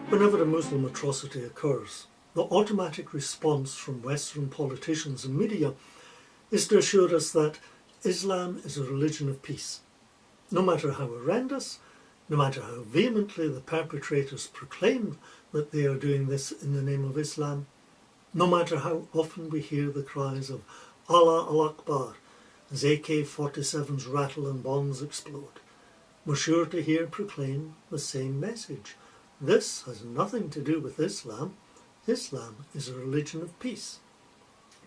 Whenever a Muslim atrocity occurs, the automatic response from Western politicians and media is to assure us that Islam is a religion of peace. No matter how horrendous, no matter how vehemently the perpetrators proclaim that they are doing this in the name of Islam, no matter how often we hear the cries of Allah Akbar as AK-47s rattle and bombs explode, we're sure to hear proclaim the same message. This has nothing to do with Islam. Islam is a religion of peace.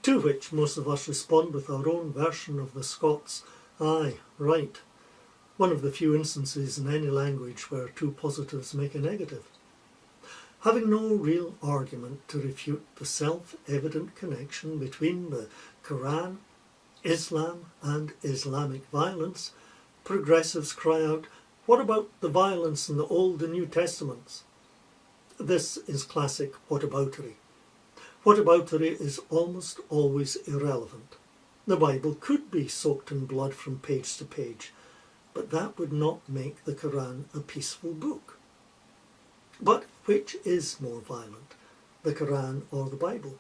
To which most of us respond with our own version of the Scots, "Aye, right," one of the few instances in any language where two positives make a negative. Having no real argument to refute the self-evident connection between the Koran, Islam and Islamic violence, progressives cry out, "What about the violence in the Old and New Testaments?" This is classic whataboutery. Whataboutery is almost always irrelevant. The Bible could be soaked in blood from page to page, but that would not make the Koran a peaceful book. But which is more violent, the Koran or the Bible?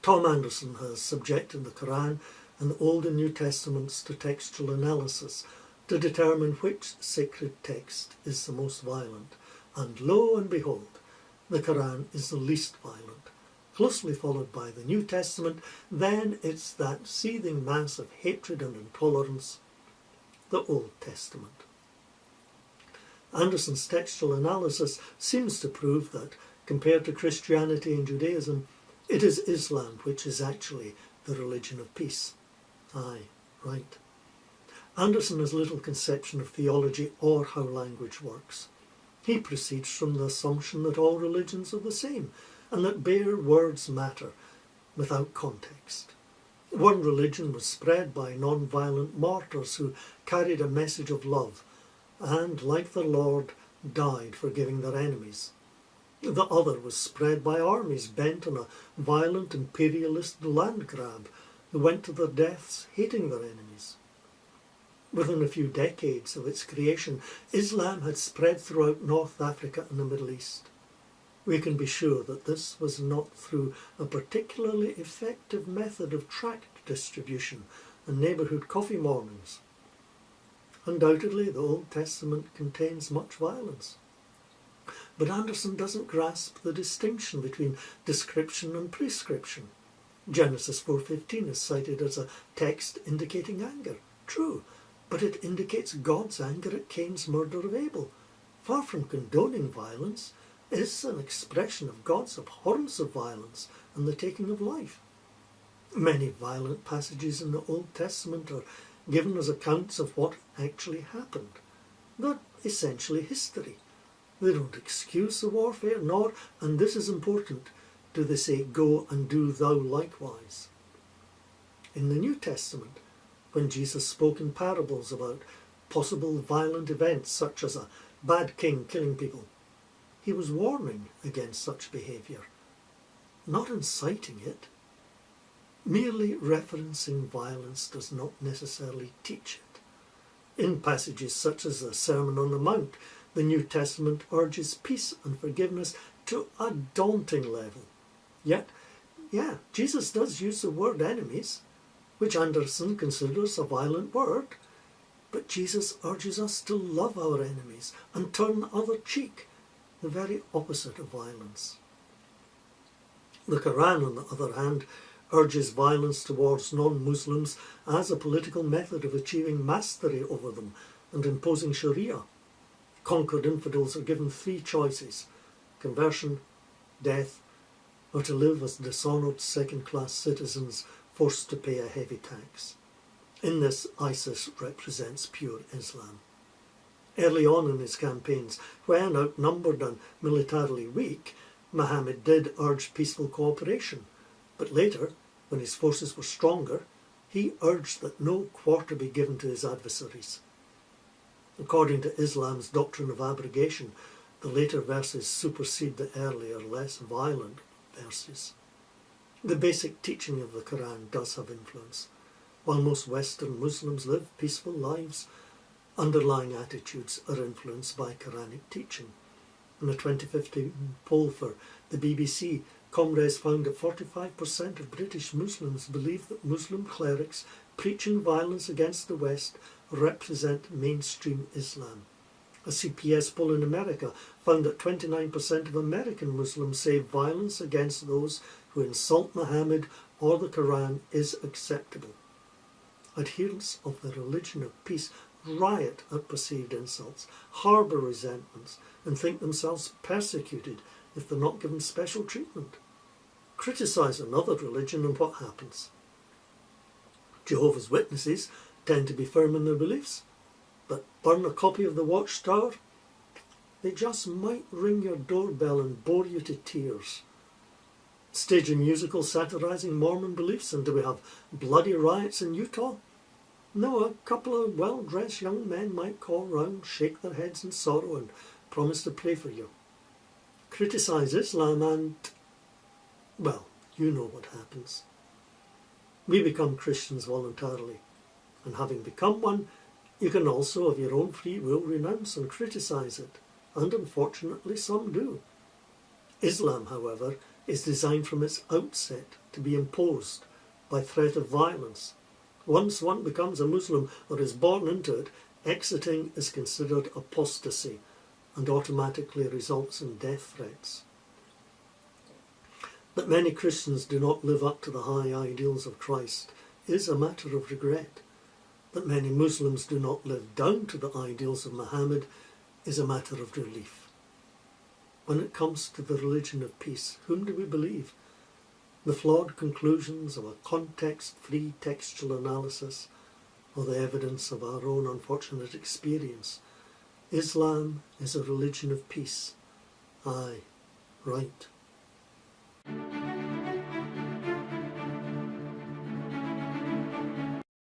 Tom Anderson has subjected the Koran and the Old and New Testaments to textual analysis to determine which sacred text is the most violent, and lo and behold, the Koran is the least violent, closely followed by the New Testament. Then it's that seething mass of hatred and intolerance, the Old Testament. Anderson's textual analysis seems to prove that, compared to Christianity and Judaism, it is Islam which is actually the religion of peace. Aye, right. Anderson has little conception of theology or how language works. He proceeds from the assumption that all religions are the same, and that bare words matter, without context. One religion was spread by non-violent martyrs who carried a message of love, and, like the Lord, died forgiving their enemies. The other was spread by armies bent on a violent imperialist land grab, who went to their deaths hating their enemies. Within a few decades of its creation, Islam had spread throughout North Africa and the Middle East. We can be sure that this was not through a particularly effective method of tract distribution and neighbourhood coffee mornings. Undoubtedly, the Old Testament contains much violence. But Anderson doesn't grasp the distinction between description and prescription. Genesis 4:15 is cited as a text indicating anger. True, but it indicates God's anger at Cain's murder of Abel. Far from condoning violence, is an expression of God's abhorrence of violence and the taking of life. Many violent passages in the Old Testament are given as accounts of what actually happened. They're essentially history. They don't excuse the warfare, nor, and this is important, do they say, "Go and do thou likewise." In the New Testament, when Jesus spoke in parables about possible violent events such as a bad king killing people, he was warning against such behaviour, not inciting it. Merely referencing violence does not necessarily teach it. In passages such as the Sermon on the Mount, the New Testament urges peace and forgiveness to a daunting level. Yet, Jesus does use the word enemies, which Anderson considers a violent word, but Jesus urges us to love our enemies and turn the other cheek, the very opposite of violence. The Koran, on the other hand, urges violence towards non-Muslims as a political method of achieving mastery over them and imposing Sharia. Conquered infidels are given three choices: conversion, death, or to live as dishonoured second-class citizens forced to pay a heavy tax. In this, ISIS represents pure Islam. Early on in his campaigns, when outnumbered and militarily weak, Muhammad did urge peaceful cooperation, but later, when his forces were stronger, he urged that no quarter be given to his adversaries. According to Islam's doctrine of abrogation, the later verses supersede the earlier, less violent verses. The basic teaching of the Quran does have influence. While most Western Muslims live peaceful lives, underlying attitudes are influenced by Quranic teaching. In a 2015 poll for the BBC, Comres found that 45% of British Muslims believe that Muslim clerics preaching violence against the West represent mainstream Islam. A CPS poll in America found that 29% of American Muslims say violence against those who insult Muhammad or the Koran is acceptable. Adherents of the religion of peace riot at perceived insults, harbour resentments, and think themselves persecuted if they're not given special treatment. Criticise another religion and what happens? Jehovah's Witnesses tend to be firm in their beliefs, but burn a copy of the Watchtower? They just might ring your doorbell and bore you to tears. Stage a musical satirising Mormon beliefs, and do we have bloody riots in Utah? No, a couple of well-dressed young men might call round, shake their heads in sorrow and promise to pray for you. Criticise Islam and, well, you know what happens. We become Christians voluntarily, and having become one, you can also of your own free will renounce and criticise it, and unfortunately some do. Islam, however, is designed from its outset to be imposed by threat of violence. Once one becomes a Muslim or is born into it, exiting is considered apostasy and automatically results in death threats. That many Christians do not live up to the high ideals of Christ is a matter of regret. That many Muslims do not live down to the ideals of Muhammad is a matter of relief. When it comes to the religion of peace, whom do we believe? The flawed conclusions of a context-free textual analysis, or the evidence of our own unfortunate experience? Islam is a religion of peace. Aye, right.